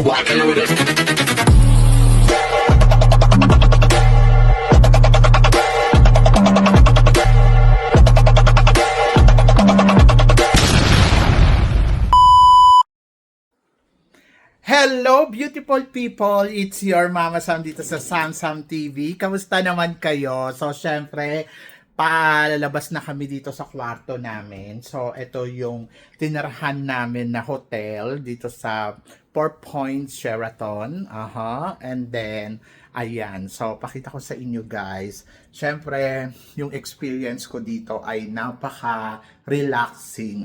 walking with it. Hello beautiful people! It's your Mama Sam dito sa Sam TV. Kamusta naman kayo? So syempre, palalabas na kami dito sa kwarto namin. So ito yung tinirahan namin na hotel dito sa Four Points Sheraton. And then, ayan. So pakita ko sa inyo guys. Syempre, yung experience ko dito ay napaka-relaxing.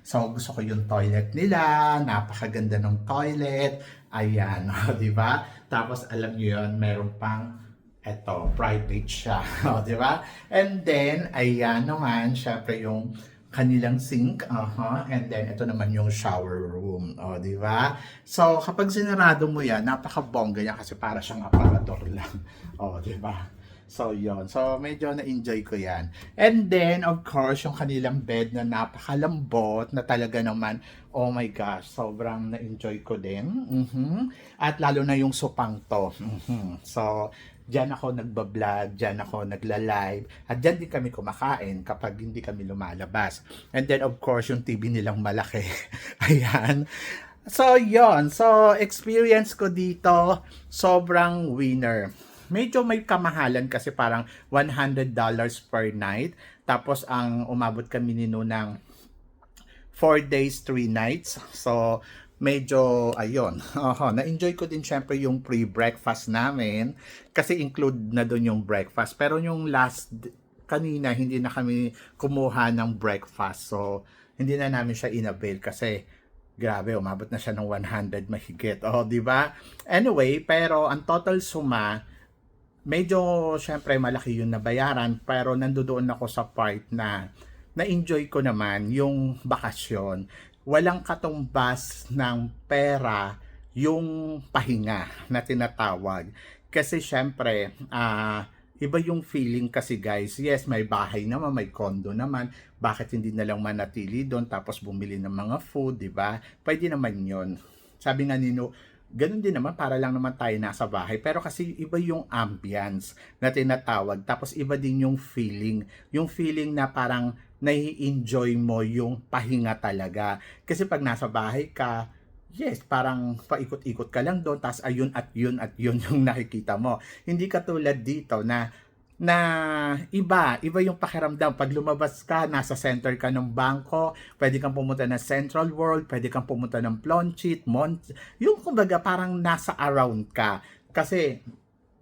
So gusto ko yung toilet nila. Napakaganda ng toilet. Ayan, di ba? Tapos alam niyo yun, meron pang eto, private siya. Di ba? And then, ayan naman, syempre yung kanilang sink. And then, ito naman yung shower room. Di ba? So, kapag sinarado mo yan, napaka-bongga niya kasi para siyang aparador lang. Di ba? So, yon. So, medyo na-enjoy ko yan. And then, of course, yung kanilang bed na napakalambot na talaga naman, oh my gosh, sobrang na-enjoy ko din. At lalo na yung supang to. So, diyan ako nagbablog, diyan ako nagla-live, at diyan din kami kumakain kapag hindi kami lumalabas. And then, of course, yung TV nilang malaki. Ayan. So, yon. So, experience ko dito, sobrang winner. Medyo may kamahalan kasi parang $100 per night. Tapos, ang umabot kami nino ng 4 days, 3 nights. So, medyo, ayun. Na-enjoy ko din syempre yung pre-breakfast namin. Kasi include na doon yung breakfast. Pero yung kanina, hindi na kami kumuha ng breakfast. So, hindi na namin siya inavail kasi grabe, umabot na siya ng 100 mahigit. Di ba? Anyway, pero ang total suma, medyo syempre malaki yung nabayaran. Pero nandoon ako sa part na na-enjoy ko naman yung bakasyon. Walang katumbas ng pera yung pahinga na tinatawag. Kasi syempre, iba yung feeling kasi guys. Yes, may bahay naman, may condo naman. Bakit hindi na lang manatili doon tapos bumili ng mga food, di ba? Pwede naman yon. Sabi nga nino, ganun din naman, para lang naman tayo nasa bahay. Pero kasi iba yung ambience na tinatawag. Tapos iba din yung feeling. Yung feeling na parang nai-enjoy mo yung pahinga talaga. Kasi pag nasa bahay ka, yes, parang paikot-ikot ka lang doon, tapos ayun at yun yung nakikita mo. Hindi katulad dito na iba yung pakiramdam. Pag lumabas ka, nasa center ka ng bangko, pwede kang pumunta ng Central World, pwede kang pumunta ng Plonchit, yung kumbaga parang nasa around ka. Kasi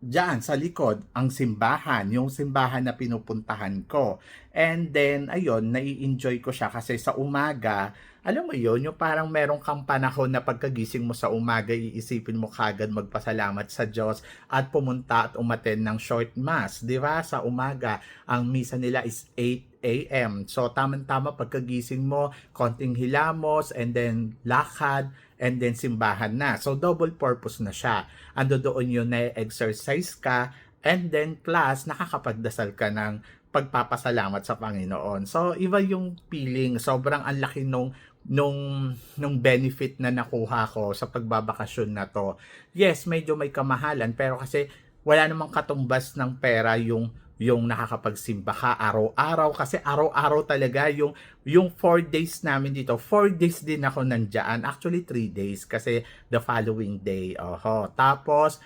diyan sa likod, ang simbahan, yung simbahan na pinupuntahan ko. And then, ayun, nai-enjoy ko siya kasi sa umaga, alam mo yun, yung parang meron kang panahon na pagkagising mo sa umaga, iisipin mo kagad magpasalamat sa Diyos at pumunta at umattend ng short mass. Di ba? Sa umaga, ang misa nila is 8 a.m. So, tamang-tama pagkagising mo, konting hilamos, and then lakad, and then simbahan na. So, double purpose na siya. Ando doon yun na exercise ka, and then plus, nakakapagdasal ka ng pagpapasalamat sa Panginoon. So, iba yung feeling. Sobrang ang laki nung benefit na nakuha ko sa pagbabakasyon na to. Yes, medyo may kamahalan, pero kasi wala namang katumbas ng pera yung nakakapagsimba ka araw-araw, kasi araw-araw talaga yung 4 days namin dito. 4 days din ako nandiyan. Actually 3 days kasi the following day. Tapos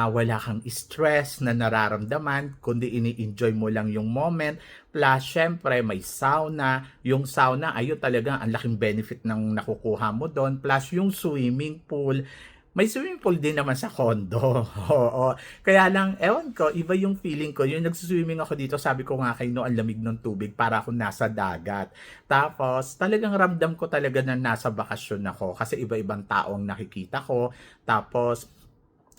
wala kang stress na nararamdaman, kundi ini-enjoy mo lang yung moment. Plus, syempre, may sauna. Yung sauna, ayun talaga, ang laking benefit ng nakukuha mo doon. Plus, yung swimming pool. May swimming pool din naman sa condo. Oo. Kaya lang, ewan ko, iba yung feeling ko. Yung nagsiswimming ako dito, sabi ko nga kayo, ang lamig ng tubig, para ako nasa dagat. Tapos, talagang ramdam ko talaga na nasa bakasyon ako. Kasi iba-ibang taong nakikita ko. Tapos,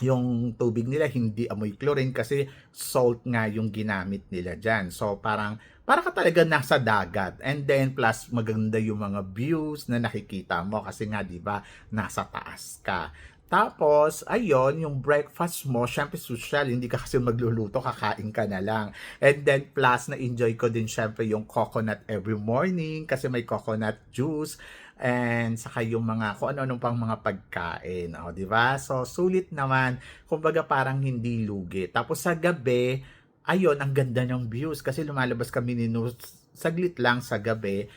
yung tubig nila hindi amoy chlorine kasi salt nga yung ginamit nila dyan. So, para ka talaga nasa dagat. And then, plus, maganda yung mga views na nakikita mo kasi nga, di ba, nasa taas ka. Tapos, ayun, yung breakfast mo, syempre social, hindi ka kasi magluluto, kakain ka na lang. And then, plus, na-enjoy ko din syempre yung coconut every morning kasi may coconut juice. and saka yung mga kung ano-ano pang mga pagkain, oh, 'di ba? So sulit naman, kumbaga parang hindi lugi. Tapos sa gabi, ayun ang ganda ng views kasi lumalabas kami ni Nus saglit lang sa gabi.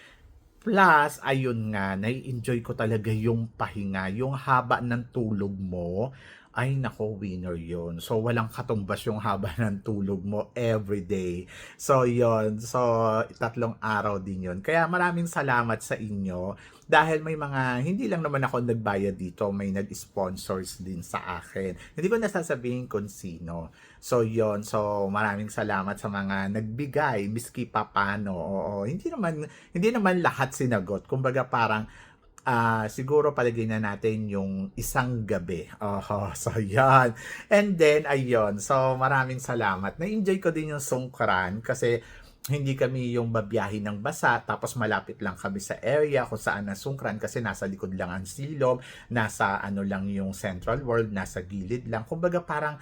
Plus, ayun nga, nai-enjoy ko talaga yung pahinga, yung haba ng tulog mo, ay nako, winner yon. So, walang katumbas yung haba ng tulog mo everyday. So, yon. So, 3 araw din yon. Kaya maraming salamat sa inyo dahil may mga, hindi lang naman ako nagbayad dito, may nag-sponsors din sa akin. Hindi ko nasasabihin kung sino. So, yon. So, maraming salamat sa mga nagbigay, miski papano. Oo, hindi naman lahat sinagot. Kumbaga parang siguro palagay na natin yung isang gabi. Oho, so yan. And then, ayun. So, maraming salamat. Na-enjoy ko din yung sungkran kasi hindi kami yung babiyahin ng basa tapos malapit lang kami sa area kung saan nasungkran kasi nasa likod lang ang silog, nasa ano lang yung Central World, nasa gilid lang. Kumbaga parang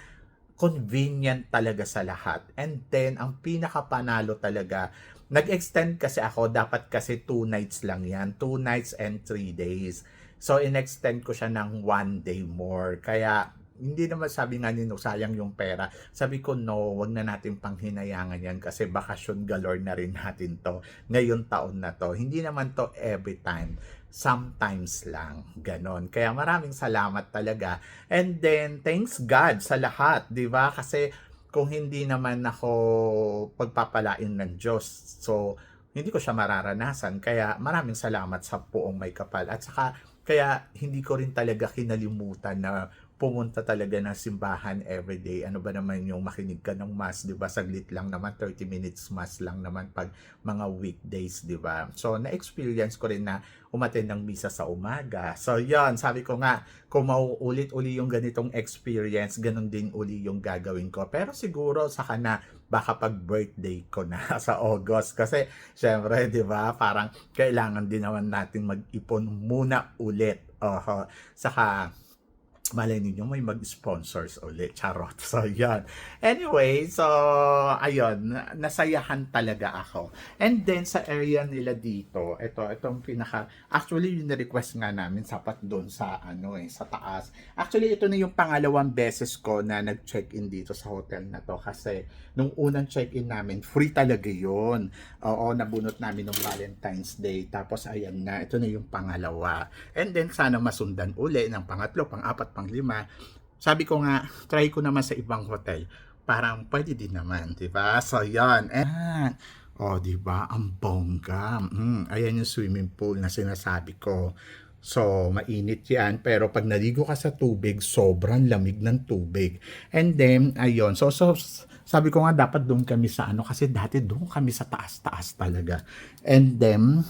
convenient talaga sa lahat. And then, ang pinakapanalo talaga, nag-extend kasi ako, dapat kasi 2 nights lang yan. 2 nights and 3 days. So, in-extend ko siya ng 1 day more. Kaya, hindi naman sabi nga nino, sayang yung pera. Sabi ko, no, wag na natin panghinayangan yan kasi bakasyon galore na rin natin to. Ngayon taon na to. Hindi naman to every time. Sometimes lang. Ganon. Kaya maraming salamat talaga. And then, thanks God sa lahat. Di ba? Kasi, kung hindi naman ako pagpapalain ng Diyos, so, hindi ko siya mararanasan. Kaya, maraming salamat sa Poong May Kapal. At saka, kaya hindi ko rin talaga kinalimutan na pumunta talaga ng simbahan everyday. Ano ba naman yung makinig ka ng mass, 'di ba? Saglit lang naman, 30 minutes mass lang naman pag mga weekdays, 'di ba? So na-experience ko rin na umattend ng misa sa umaga. So 'yon, sabi ko nga, kung mauulit-uli yung ganitong experience, ganun din uli yung gagawin ko. Pero siguro saka na baka pag birthday ko na sa August kasi syempre, 'di ba? Parang kailangan din naman natin mag-ipon muna ulit. Saka malay ninyo may mag-sponsors ulit. Charot. So, yan. Anyway, so, ayun. Nasayahan talaga ako. And then, sa area nila dito, itong actually, yung request nga namin, sapat doon sa, sa taas. Actually, ito na yung pangalawang beses ko na nag-check-in dito sa hotel na to. Kasi, nung unang check-in namin, free talaga yun. Oo, nabunot namin ng Valentine's Day. Tapos, ayan na, ito na yung pangalawa. And then, sana masundan uli ng pangatlo, pang-apat, pang-lima. Sabi ko nga, try ko naman sa ibang hotel. Parang pwede din naman, di ba? So, yan. And, di ba? Ang bongga. Ayan yung swimming pool na sinasabi ko. So, mainit yan. Pero pag naligo ka sa tubig, sobrang lamig ng tubig. And then, ayun. So sabi ko nga, dapat doon kami sa kasi dati doon kami sa taas-taas talaga. And then,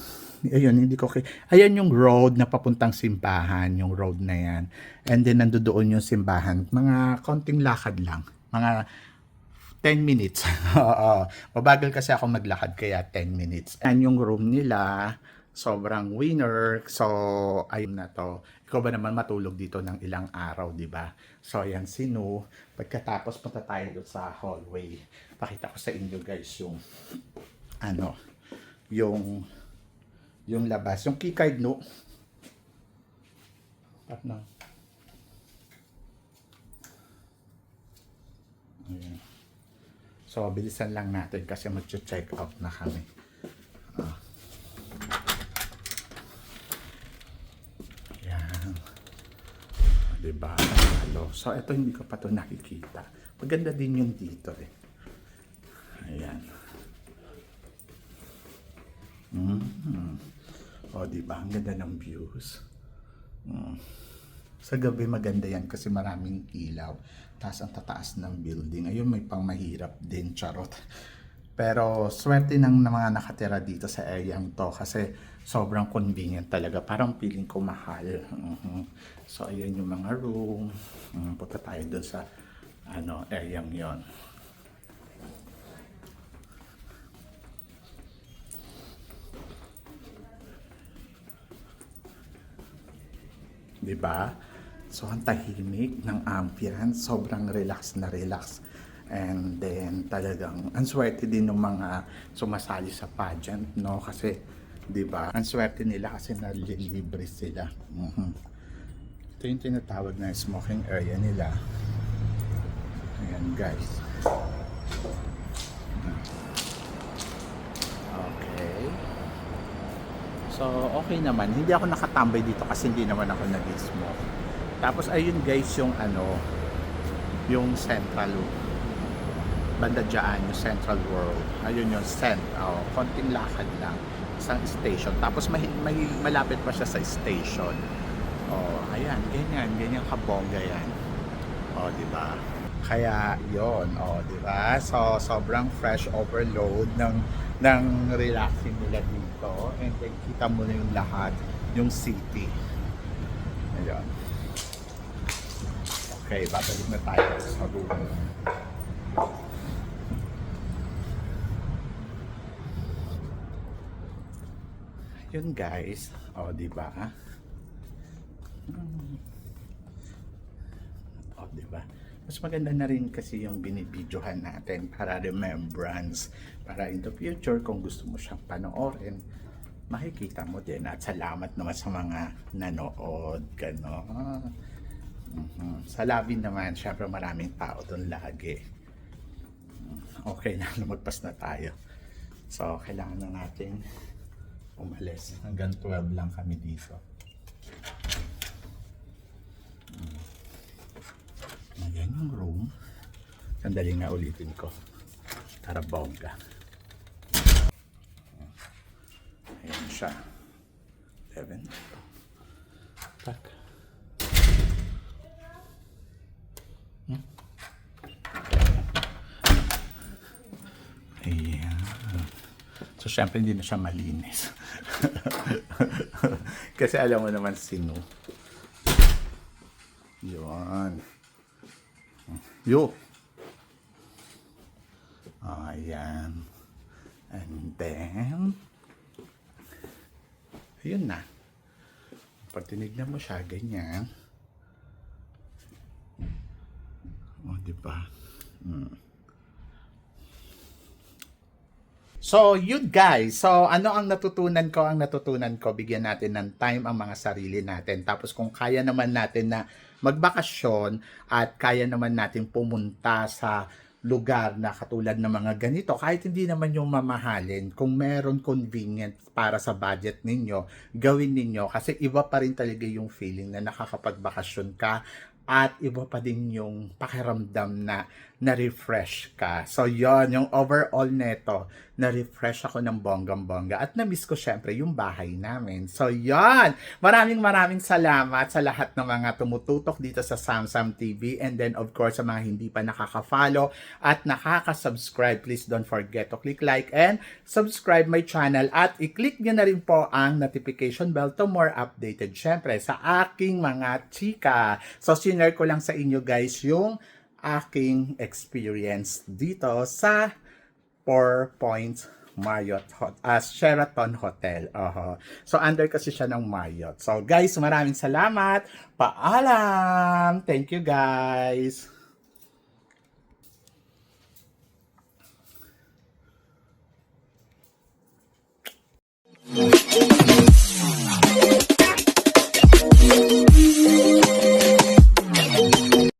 ayun, hindi ko ayan yung road na papuntang simbahan, yung road na yan. And then, nandoon yung simbahan. Mga konting lakad lang. Mga 10 minutes. Oo. Mabagal kasi ako maglakad, kaya 10 minutes. And yung room nila, sobrang winner. So, ayun na to. Ikaw ba naman matulog dito ng ilang araw, di ba? So, ayan si Nu. Pagkatapos, punta tayo doon sa hallway. Pakita ko sa inyo, guys, yung labas. Yung keycard, no? Ayan. So, bilisan lang natin kasi mag-check out na kami. Ayan. Diba? So, ito hindi ko pa ito nakikita. Maganda din yung dito eh. Ayan. Diba? Ang ganda ng views. Sa gabi maganda yan kasi maraming ilaw. Taas ang tataas ng building. Ayun, may pang mahirap din, charot. Pero swerte ng mga nakatira dito sa area to kasi sobrang convenient talaga. Parang feeling ko mahal. So, ayan yung mga room. Punta tayo dun sa area yon. Diba? So, ang tahimik ng ambience, sobrang relax na relax. And then, talagang, ang swerte din ng mga sumasali sa pageant, no? Kasi, Di ba? Ang swerte nila kasi nalilibre sila. Ito yung tinatawag na smoking area nila. Ayan guys. Okay. So, okay naman. Hindi ako nakatambay dito kasi hindi naman ako nag-smoke. Tapos, ayun guys, yung yung central banda dyan, yung Central World. Ayun yung konting lakad lang. Isang station. Tapos, may malapit pa siya sa station. Ayan, ganyan kabongga yan. Di ba? Kaya yon, di ba? So sobrang fresh overload ng relaxing nila dito, and then kita mo na yung lahat, yung city. Ayun. Okay, babalik na tayo sa room. Yun guys, di ba? Di ba? Mas maganda na rin kasi yung binibidyohan natin para remembrance, para in the future kung gusto mo siyang panoorin, makikita mo din. At salamat naman sa mga nanood, gano'n. Sa Lavin naman, syempre maraming tao doon lagi. Okay na, lumagpas na tayo. So, kailangan na natin umalis. Hanggang 12 lang kami dito. Ayan yung room. Sandali nga ulitin ko. Para bongga. Ayan siya. 11. Tak. Ayan. So, syempre hindi na siya malinis. Kasi alam mo naman sino. Yun. Yo. Ayan. And then, ayun na. Pag tinignan mo siya, ganyan. Diba? So, yun guys. So, ano ang natutunan ko? Ang natutunan ko, bigyan natin ng time ang mga sarili natin. Tapos kung kaya naman natin na magbakasyon at kaya naman natin pumunta sa lugar na katulad ng mga ganito, kahit hindi naman yung mamahalin, kung meron convenient para sa budget ninyo, gawin ninyo. Kasi iba pa rin talaga yung feeling na nakakapagbakasyon ka at iba pa din yung pakiramdam na na-refresh ka. So yon, yung overall neto, na-refresh ako ng bonggang-bongga at na-miss ko syempre yung bahay namin. So yon, maraming salamat sa lahat ng mga tumututok dito sa Samsam TV, and then of course sa mga hindi pa nakaka-follow at nakaka-subscribe, please don't forget to click like and subscribe my channel at i-click nyo na rin po ang notification bell to more updated syempre sa aking mga chika. So sinare ko lang sa inyo guys yung aking experience dito sa 4 Points Marriott Sheraton Hotel. So under kasi siya ng Marriott. So guys, maraming salamat. Paalam. Thank you guys.